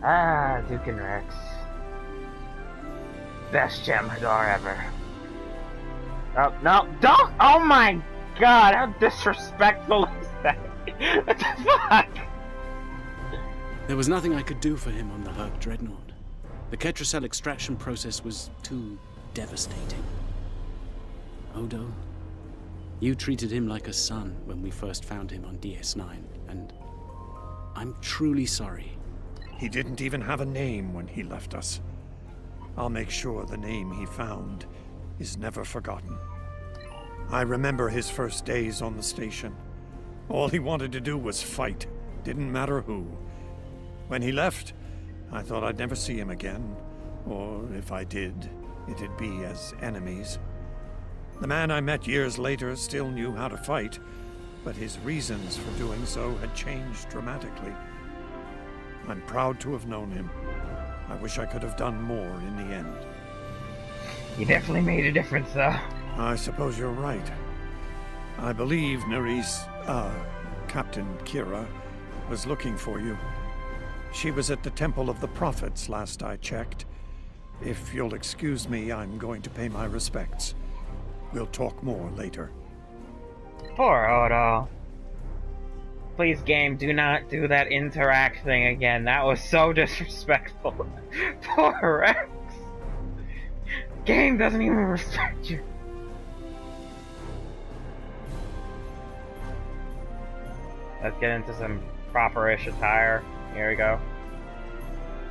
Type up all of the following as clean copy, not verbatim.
Ah, Duke and Rex. Best Gemador ever. Oh, no, don't! Oh my god, how disrespectful is that? What the fuck? There was nothing I could do for him on the Herc Dreadnought. The Ketracel extraction process was too devastating. Odo, you treated him like a son when we first found him on DS9, and I'm truly sorry. He didn't even have a name when he left us. I'll make sure the name he found is never forgotten. I remember his first days on the station. All he wanted to do was fight, didn't matter who. When he left, I thought I'd never see him again, or if I did, it'd be as enemies. The man I met years later still knew how to fight, but his reasons for doing so had changed dramatically. I'm proud to have known him. I wish I could have done more in the end. You definitely made a difference, though. I suppose you're right. I believe Captain Kira was looking for you. She was at the Temple of the Prophets last I checked. If you'll excuse me, I'm going to pay my respects. We'll talk more later. Poor Odo. Please, game, do not do that interact thing again. That was so disrespectful. Poor Rex. Game doesn't even respect you. Let's get into some proper-ish attire. Here we go.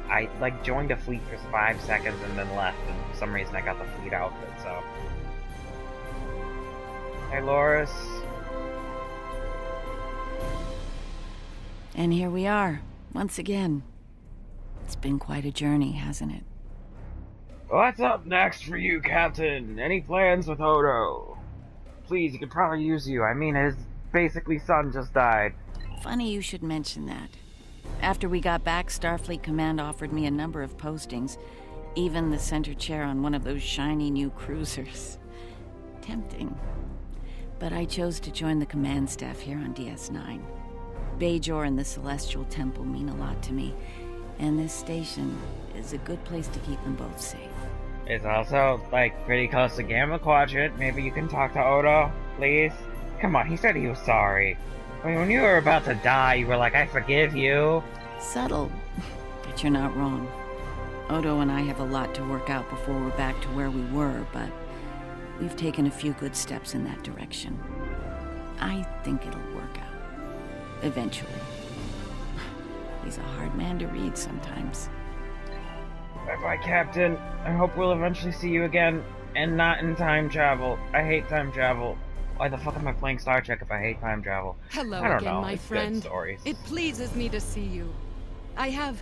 I, joined a fleet for 5 seconds and then left, and for some reason I got the fleet outfit, so... Hey, Loris. And here we are, once again. It's been quite a journey, hasn't it? What's up next for you, Captain? Any plans with Odo? Please, he could probably use you. I mean, his basically son just died. Funny you should mention that. After we got back, Starfleet Command offered me a number of postings. Even the center chair on one of those shiny new cruisers. Tempting. But I chose to join the command staff here on DS9. Bajor and the Celestial Temple mean a lot to me, and this station is a good place to keep them both safe. It's also, pretty close to Gamma Quadrant. Maybe you can talk to Odo, please? Come on, he said he was sorry. I mean, when you were about to die, you were like, I forgive you. Subtle, but you're not wrong. Odo and I have a lot to work out before we're back to where we were, but we've taken a few good steps in that direction. I think it'll work out. Eventually. He's a hard man to read sometimes. Bye-bye, Captain. I hope we'll eventually see you again, and not in time travel. I hate time travel. Why the fuck am I playing Star Trek if I hate time travel? Hello I don't again, know. my It's friend. good stories. It pleases me to see you. I have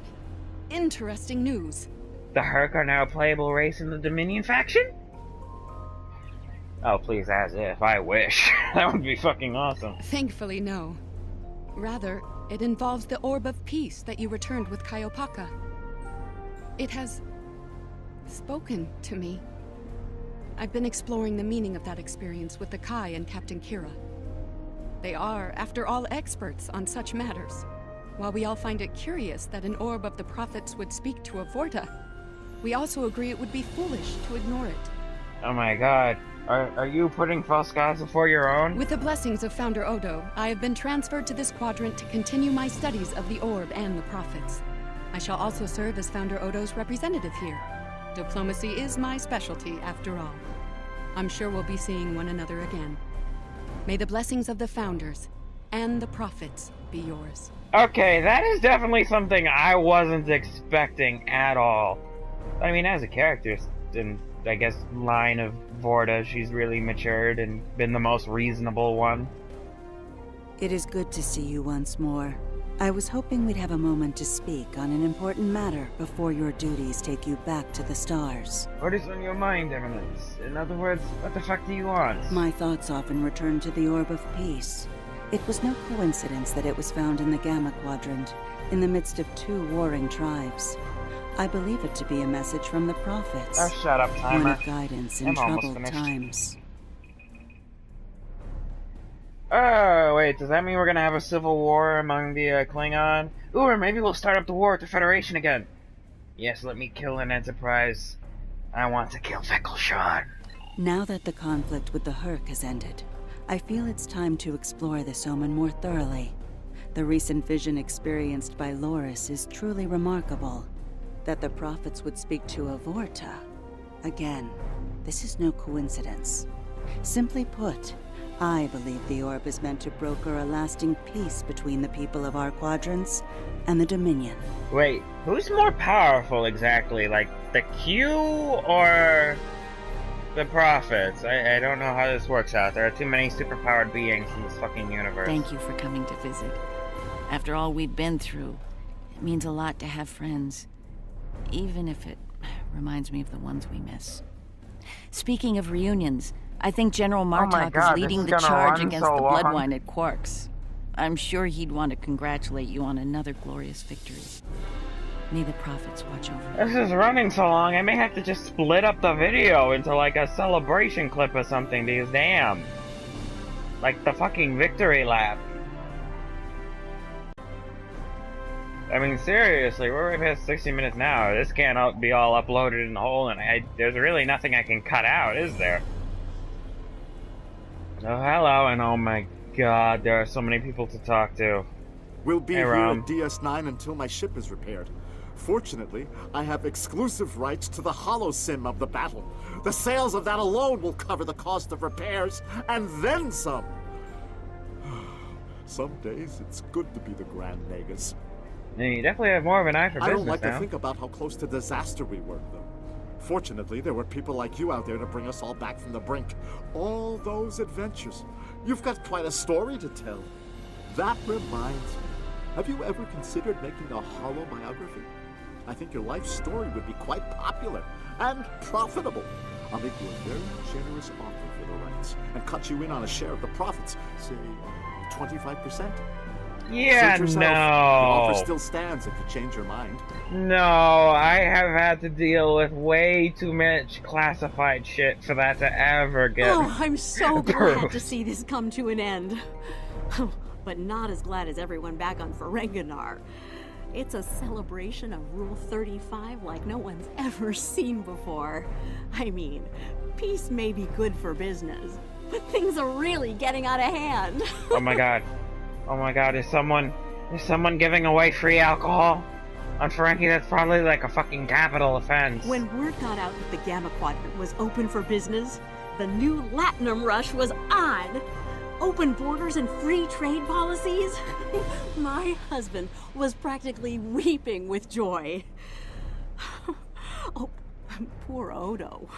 interesting news. The Herc are now a playable race in the Dominion faction? Oh, please, as if. I wish. That would be fucking awesome. Thankfully, no. Rather, it involves the Orb of Peace that you returned with Kaiopaka. It has spoken to me. I've been exploring the meaning of that experience with the Kai and Captain Kira. They are, after all, experts on such matters. While we all find it curious that an Orb of the Prophets would speak to a Vorta, we also agree it would be foolish to ignore it. Oh my god. Are you putting false gods before your own? With the blessings of Founder Odo, I have been transferred to this quadrant to continue my studies of the Orb and the Prophets. I shall also serve as Founder Odo's representative here. Diplomacy is my specialty, after all. I'm sure we'll be seeing one another again. May the blessings of the Founders and the Prophets be yours. Okay, that is definitely something I wasn't expecting at all. I mean, as a character, in, I guess, line of Vorta, she's really matured and been the most reasonable one. It is good to see you once more. I was hoping we'd have a moment to speak on an important matter before your duties take you back to the stars. What is on your mind, Eminence? In other words, what the fuck do you want? My thoughts often return to the Orb of Peace. It was no coincidence that it was found in the Gamma Quadrant, in the midst of 2 warring tribes. I believe it to be a message from the prophets. Oh, shut up, timer. One of guidance in I'm almost troubled finished. times. Oh, wait, does that mean we're gonna have a civil war among the Klingon? Ooh, or maybe we'll start up the war with the Federation again. Yes, let me kill an Enterprise. I want to kill Fickle-Sean. Now that the conflict with the Herc has ended, I feel it's time to explore this omen more thoroughly. The recent vision experienced by Loris is truly remarkable. That the prophets would speak to a Vorta. Again, this is no coincidence. Simply put, I believe the orb is meant to broker a lasting peace between the people of our quadrants and the Dominion. Wait, who's more powerful exactly? Like, the Q or the prophets? I don't know how this works out. There are too many superpowered beings in this fucking universe. Thank you for coming to visit. After all we've been through, it means a lot to have friends. Even if it reminds me of the ones we miss. Speaking of reunions, I think General Martok is leading the charge against the Bloodwine at Quark's. I'm sure he'd want to congratulate you on another glorious victory. May the prophets watch over you. This is running so long, I may have to just split up the video into like a celebration clip or something, because damn. Like the fucking victory lap. I mean, seriously, we're right past 60 minutes now. This can't be all uploaded in the whole, and there's really nothing I can cut out, is there? Oh, hello, and oh my god, there are so many people to talk to. We'll be here at DS9 until my ship is repaired. Fortunately, I have exclusive rights to the holosim of the battle. The sales of that alone will cover the cost of repairs, and then some. Some days, it's good to be the Grand Nagus. Yeah, you definitely have more of an eye for business I don't like now. to think about how close to disaster we were, though. Fortunately, there were people like you out there to bring us all back from the brink. All those adventures. You've got quite a story to tell. That reminds me. Have you ever considered making a holobiography? I think your life story would be quite popular and profitable. I'll make you a very generous offer for the rights and cut you in on a share of the profits, say 25%. Yeah, no. The offer still stands if you change your mind. No, I have had to deal with way too much classified shit for that to ever get Oh, I'm so glad approved. to see this come to an end. But not as glad as everyone back on Ferenginar. It's a celebration of Rule 35 like no one's ever seen before. I mean, peace may be good for business, but things are really getting out of hand. Oh my god. Oh my god, is someone giving away free alcohol? On Ferengi, that's probably like a fucking capital offense. When word got out that the Gamma Quadrant was open for business, the new Latinum rush was on. Open borders and free trade policies. My husband was practically weeping with joy. Oh, poor Odo.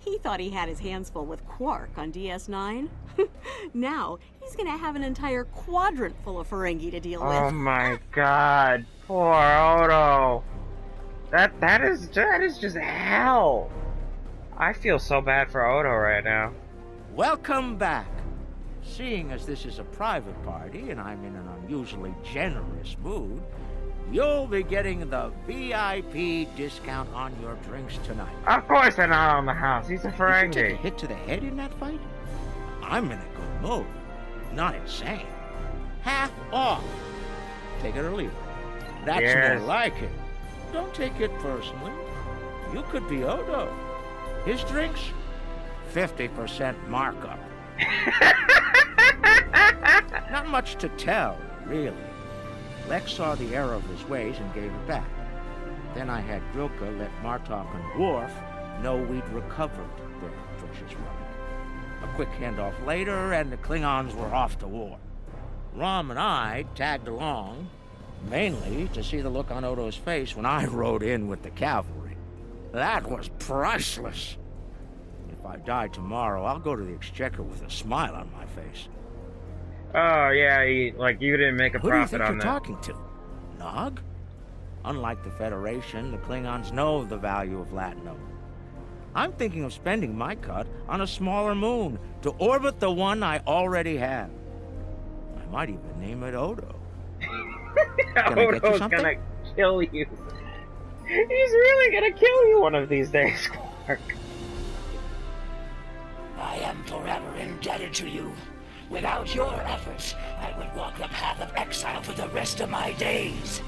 He thought he had his hands full with Quark on DS9. Now, he's gonna have an entire quadrant full of Ferengi to deal with. Oh my god, poor Odo. That is just hell. I feel so bad for Odo right now. Welcome back. Seeing as this is a private party and I'm in an unusually generous mood, you'll be getting the VIP discount on your drinks tonight. Of course they're not on the house. He's a Did you take a Ferengi. hit to the head in that fight? I'm in a good mood. Not insane. Half off. Take it or leave it. That's Yes. more like it. Don't take it personally. You could be Odo. His drinks, 50% markup. Not much to tell, really. Lex saw the error of his ways and gave it back. Then I had Grilka let Martok and Worf know we'd recovered their precious relic. A quick handoff later, and the Klingons were off to war. Rom and I tagged along, mainly to see the look on Odo's face when I rode in with the cavalry. That was priceless. If I die tomorrow, I'll go to the Exchequer with a smile on my face. Oh yeah, you didn't make a Who do you profit think on you're that. talking to? Nog? Unlike the Federation, the Klingons know the value of Latinum. I'm thinking of spending my cut on a smaller moon to orbit the one I already have. I might even name it Odo. Can I get you Odo's something? gonna kill you. He's really gonna kill you one of these days, Clark. I am forever indebted to you. Without your efforts, I would walk the path of exile for the rest of my days.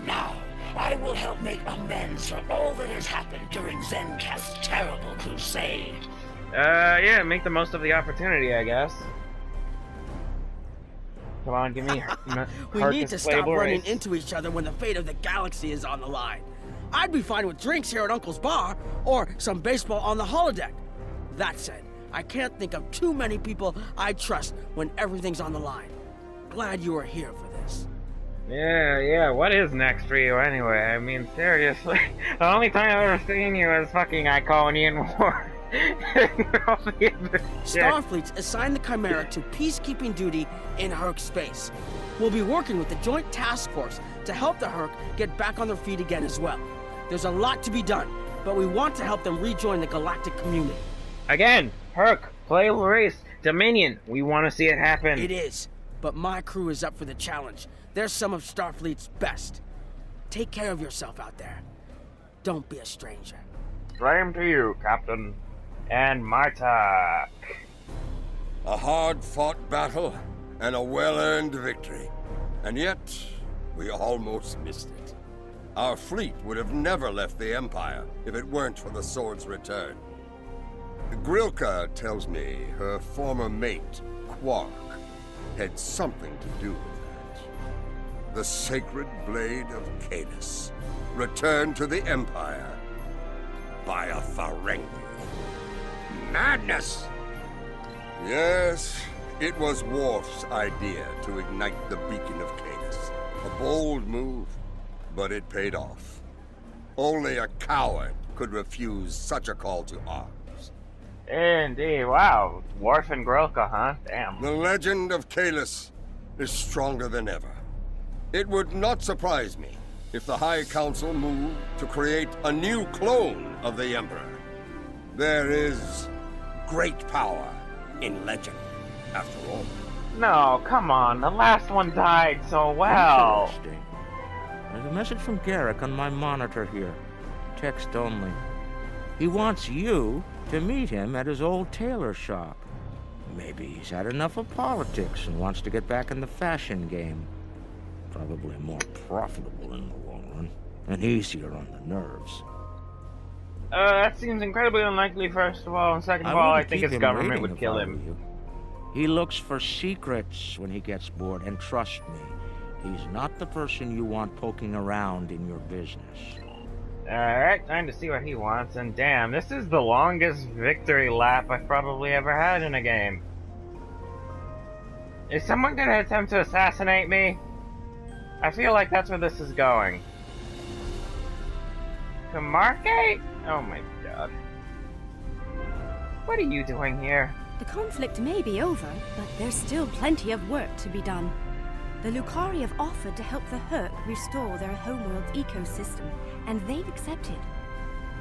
Now, I will help make amends for all that has happened during Zencast's terrible crusade. Yeah, make the most of the opportunity, I guess. Come on, give me We need to stop running into each other when the fate of the galaxy is on the line. I'd be fine with drinks here at Uncle's bar, or some baseball on the holodeck. That said, I can't think of too many people I trust when everything's on the line. Glad you are here for this. Yeah, what is next for you anyway? I mean, seriously. The only time I've ever seen you is fucking Iconian War. Starfleet's assigned the Chimera to peacekeeping duty in Herc space. We'll be working with the Joint Task Force to help the Herc get back on their feet again as well. There's a lot to be done, but we want to help them rejoin the galactic community. Again, Herc, play race, Dominion, we want to see it happen. It is, but my crew is up for the challenge. They're some of Starfleet's best. Take care of yourself out there. Don't be a stranger. Same to you, Captain. And Martok. A hard-fought battle and a well-earned victory. And yet, we almost missed it. Our fleet would have never left the Empire if it weren't for the sword's return. Grilka tells me her former mate, Quark, had something to do with that. The sacred blade of Canis returned to the Empire by a Ferengi. Madness! Yes, it was Worf's idea to ignite the beacon of Canis. A bold move, but it paid off. Only a coward could refuse such a call to arms. Indeed, wow. Worf and Grilka, huh? Damn. The legend of Kalis is stronger than ever. It would not surprise me if the High Council moved to create a new clone of the Emperor. There is great power in legend, after all. No, come on. The last one died so well. Interesting. There's a message from Garrick on my monitor here. Text only. He wants you to meet him at his old tailor shop. Maybe he's had enough of politics and wants to get back in the fashion game. Probably more profitable in the long run, and easier on the nerves. That seems incredibly unlikely, first of all, and second of all, I think his government would kill him. He looks for secrets when he gets bored, and trust me, he's not the person you want poking around in your business. Alright, time to see what he wants, and damn, this is the longest victory lap I've probably ever had in a game. Is someone gonna attempt to assassinate me? I feel like that's where this is going. To Margate? Oh my god. What are you doing here? The conflict may be over, but there's still plenty of work to be done. The Lucari have offered to help the Herc restore their homeworld's ecosystem, and they've accepted.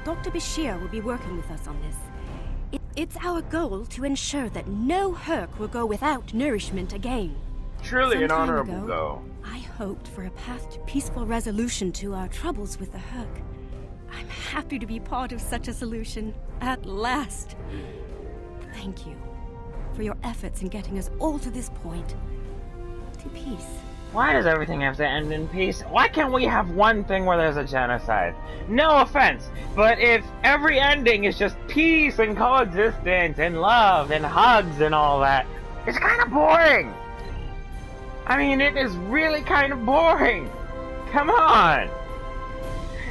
Dr. Bashir will be working with us on this. It's our goal to ensure that no Herc will go without nourishment again. Truly an Some time honorable ago, goal. I hoped for a path to peaceful resolution to our troubles with the Herc. I'm happy to be part of such a solution, at last. Thank you for your efforts in getting us all to this point. To peace. Why does everything have to end in peace? Why can't we have one thing where there's a genocide? No offense, but if every ending is just peace and coexistence and love and hugs and all that, it's kind of boring. I mean, it is really kind of boring. Come on.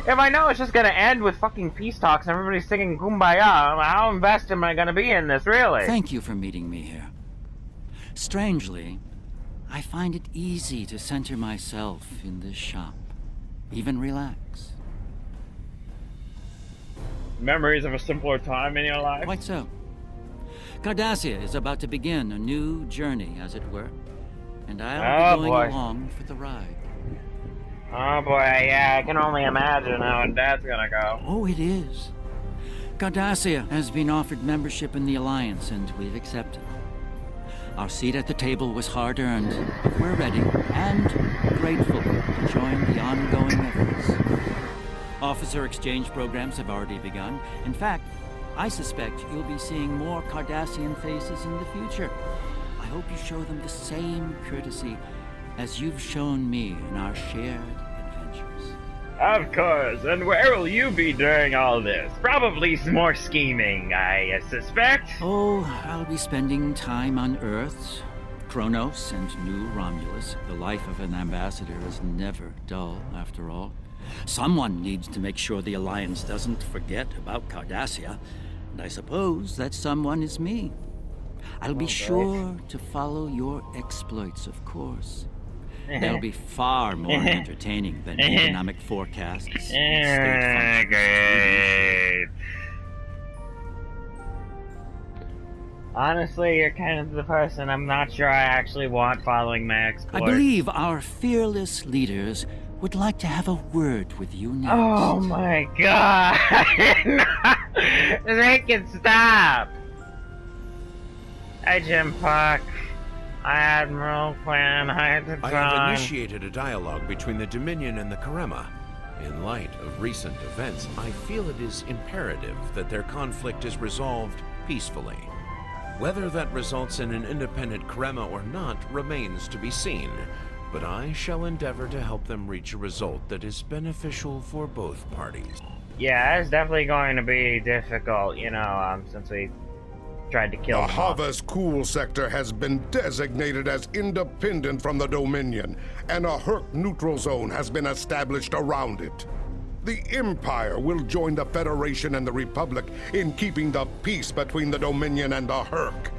If I know it's just gonna end with fucking peace talks and everybody's singing Kumbaya, how invested am I gonna be in this, really? Thank you for meeting me here. Strangely, I find it easy to center myself in this shop. Even relax. Memories of a simpler time in your life? Quite so. Cardassia is about to begin a new journey, as it were. and I'll be going boy. along for the ride. Oh boy, yeah, I can only imagine how that's gonna go. Oh, it is. Cardassia has been offered membership in the Alliance, and we've accepted. Our seat at the table was hard-earned. We're ready and grateful to join the ongoing efforts. Officer exchange programs have already begun. In fact, I suspect you'll be seeing more Cardassian faces in the future. I hope you show them the same courtesy as you've shown me in our shared adventures. Of course, and where will you be during all this? Probably some more scheming, I suspect. Oh, I'll be spending time on Earth, Kronos, and New Romulus. The life of an ambassador is never dull, after all. Someone needs to make sure the Alliance doesn't forget about Cardassia, and I suppose that someone is me. I'll be sure to follow your exploits, of course. They'll be far more entertaining than economic forecasts and state functions. Great. Honestly, you're kind of the person I'm not sure I actually want following my exploits. I believe our fearless leaders would like to have a word with you next. Oh my god! Make it stop! Hi, Jim Puck. Admiral Quinn, hi, the I have initiated a dialogue between the Dominion and the Karema. In light of recent events, I feel it is imperative that their conflict is resolved peacefully. Whether that results in an independent Karema or not remains to be seen, but I shall endeavor to help them reach a result that is beneficial for both parties. Yeah, it's definitely going to be difficult, you know, since we tried to kill the them off. Havas Cool sector has been designated as independent from the Dominion, and a Herc neutral zone has been established around it. The Empire will join the Federation and the Republic in keeping the peace between the Dominion and the Herc.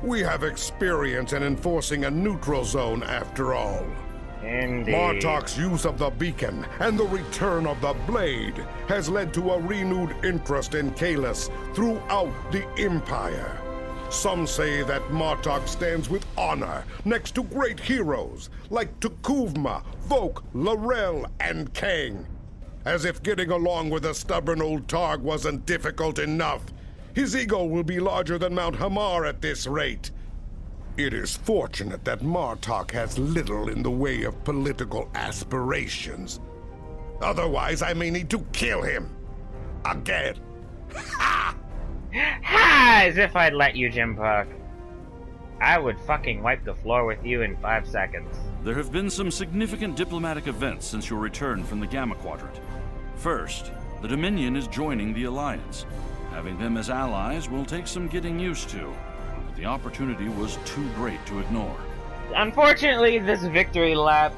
We have experience in enforcing a neutral zone after all. Indeed. Martok's use of the beacon and the return of the blade has led to a renewed interest in Kahless throughout the Empire. Some say that Martok stands with honor next to great heroes like Tukuvma, Vok, L'Rell, and Kang. As if getting along with a stubborn old Targ wasn't difficult enough, his ego will be larger than Mount Hamar at this rate. It is fortunate that Martok has little in the way of political aspirations. Otherwise, I may need to kill him. Again. Ha! Ha! As if I'd let you, Jim Puck. I would fucking wipe the floor with you in 5 seconds. There have been some significant diplomatic events since your return from the Gamma Quadrant. First, the Dominion is joining the Alliance. Having them as allies will take some getting used to. The opportunity was too great to ignore. Unfortunately, this victory lap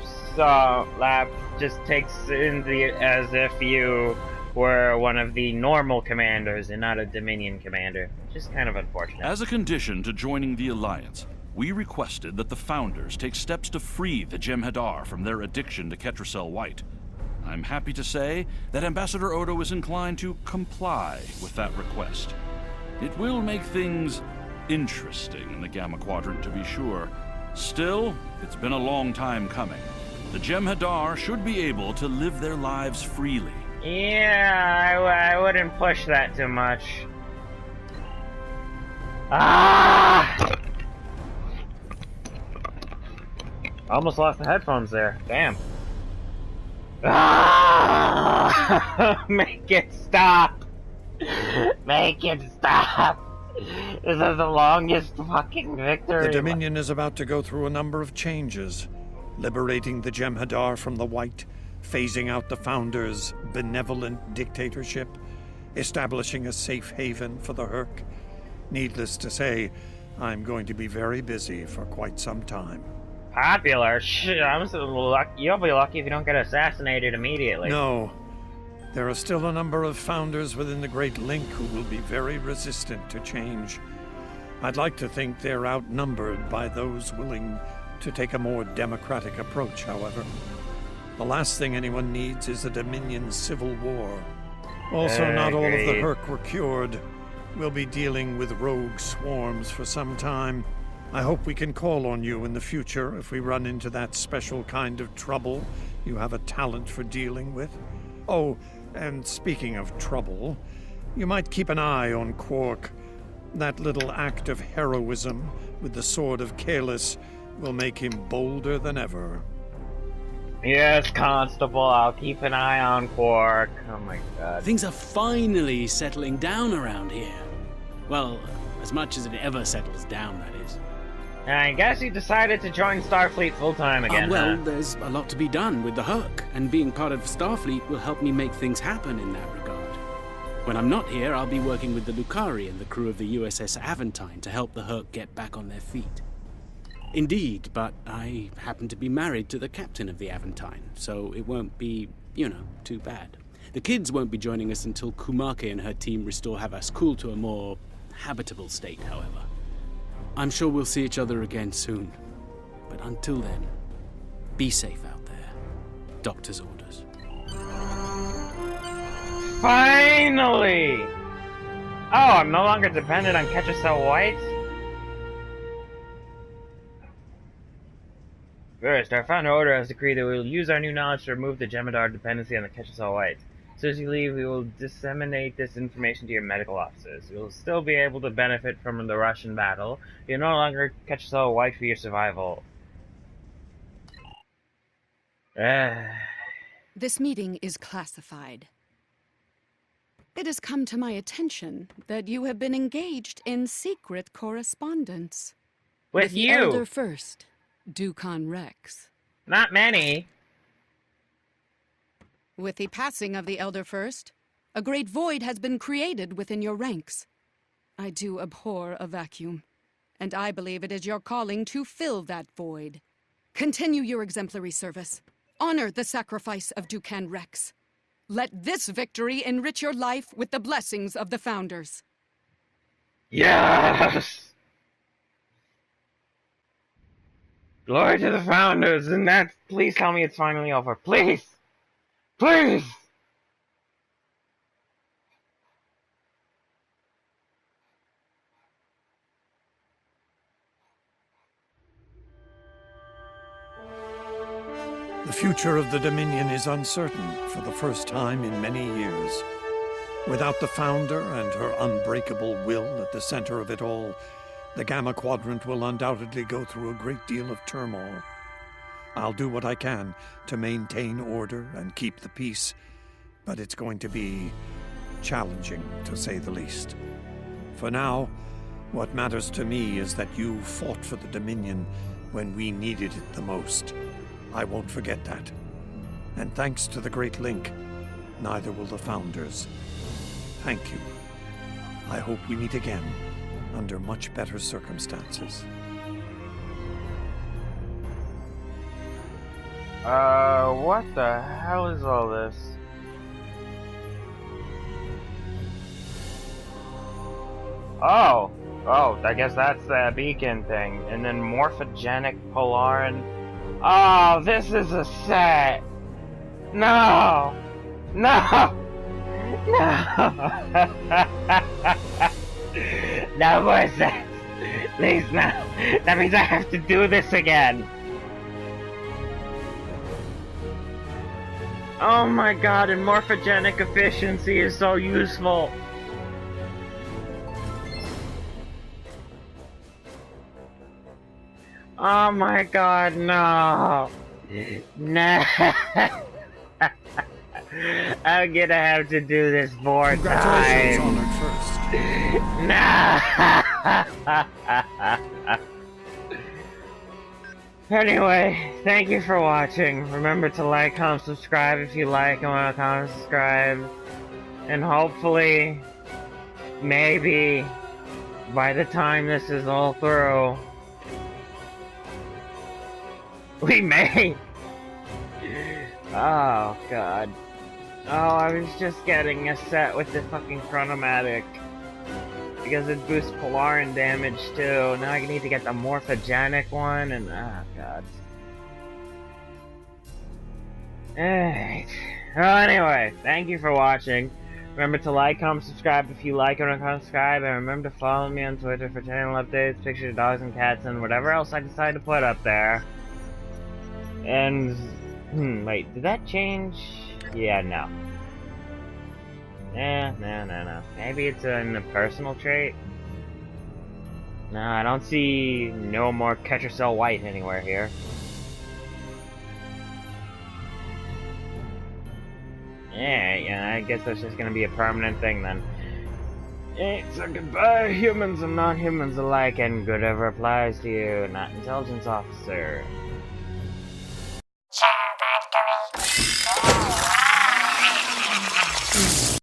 just takes in as if you were one of the normal commanders and not a Dominion commander, which is kind of unfortunate. As a condition to joining the Alliance, we requested that the Founders take steps to free the Jem'Hadar from their addiction to Ketracel White. I'm happy to say that Ambassador Odo is inclined to comply with that request. It will make things interesting in the Gamma Quadrant, to be sure. Still, it's been a long time coming. The Jem'Hadar should be able to live their lives freely. Yeah, I wouldn't push that too much. Ah! Almost lost the headphones there. Damn. Ah! Make it stop! Make it stop! This is the longest fucking victory. The Dominion is about to go through a number of changes, liberating the Jem'Hadar from the White, phasing out the Founders' benevolent dictatorship, establishing a safe haven for the Herc. Needless to say, I'm going to be very busy for quite some time. Popular? Shit, I'm so lucky. You'll be lucky if you don't get assassinated immediately. No. There are still a number of Founders within the Great Link who will be very resistant to change. I'd like to think they're outnumbered by those willing to take a more democratic approach, however. The last thing anyone needs is a Dominion civil war. Also, not all of the Herc were cured. We'll be dealing with rogue swarms for some time. I hope we can call on you in the future if we run into that special kind of trouble you have a talent for dealing with. Oh, and speaking of trouble, you might keep an eye on Quark. That little act of heroism with the Sword of Kahless will make him bolder than ever. Yes, Constable, I'll keep an eye on Quark. Oh my god. Things are finally settling down around here. Well, as much as it ever settles down, that is. I guess you decided to join Starfleet full-time again, well, huh? there's a lot to be done with the Herc, and being part of Starfleet will help me make things happen in that regard. When I'm not here, I'll be working with the Lucari and the crew of the USS Aventine to help the Herc get back on their feet. Indeed, but I happen to be married to the captain of the Aventine, so it won't be, too bad. The kids won't be joining us until Kumake and her team restore Havas-Kul to a more habitable state, however. I'm sure we'll see each other again soon. But until then, be safe out there. Doctor's orders. Finally! Oh, I'm no longer dependent on Ketracel White? First, our founder order has decreed that we will use our new knowledge to remove the Jem'Hadar dependency on the Ketracel White. So as you leave, we will disseminate this information to your medical officers. You will still be able to benefit from the Russian battle. You're no longer Ketracel White for your survival. This meeting is classified. It has come to my attention that you have been engaged in secret correspondence. With the you? Elder First, Dukan Rex. Not many. With the passing of the Elder First, a great void has been created within your ranks. I do abhor a vacuum, and I believe it is your calling to fill that void. Continue your exemplary service. Honor the sacrifice of Dukan Rex. Let this victory enrich your life with the blessings of the Founders. Yes! Glory to the Founders, and that's... Please tell me it's finally over. Please! Please! The future of the Dominion is uncertain for the first time in many years. Without the Founder and her unbreakable will at the center of it all, the Gamma Quadrant will undoubtedly go through a great deal of turmoil. I'll do what I can to maintain order and keep the peace, but it's going to be challenging, to say the least. For now, what matters to me is that you fought for the Dominion when we needed it the most. I won't forget that. And thanks to the Great Link, neither will the Founders. Thank you. I hope we meet again under much better circumstances. What the hell is all this? Oh, I guess that's the beacon thing. And then morphogenic Polaran. Oh, this is a set. No! No! No! No more sets! Please, no! That means I have to do this again! Oh my god, and morphogenic efficiency is so useful! Oh my god, no! No! I'm gonna have to do this more times! Honored First. No! Anyway, thank you for watching. Remember to like, comment, subscribe if you like and want to comment, subscribe. And hopefully, maybe, by the time this is all through, we may! Oh, God. Oh, I was just getting a set with the fucking Chronomatic. Because it boosts Polaran damage, too. Now I need to get the morphogenic one, and... oh, God. Alright. Well, anyway, thank you for watching. Remember to like, comment, subscribe if you like and subscribe, and remember to follow me on Twitter for channel updates, pictures of dogs and cats, and whatever else I decide to put up there. And, wait, did that change? Yeah, no. No. Maybe it's in a personal trait? No, I don't see no more Ketracel White anywhere here. Yeah, I guess that's just gonna be a permanent thing then. So goodbye, humans and non-humans alike, and good ever applies to you, not intelligence officer. So bad going.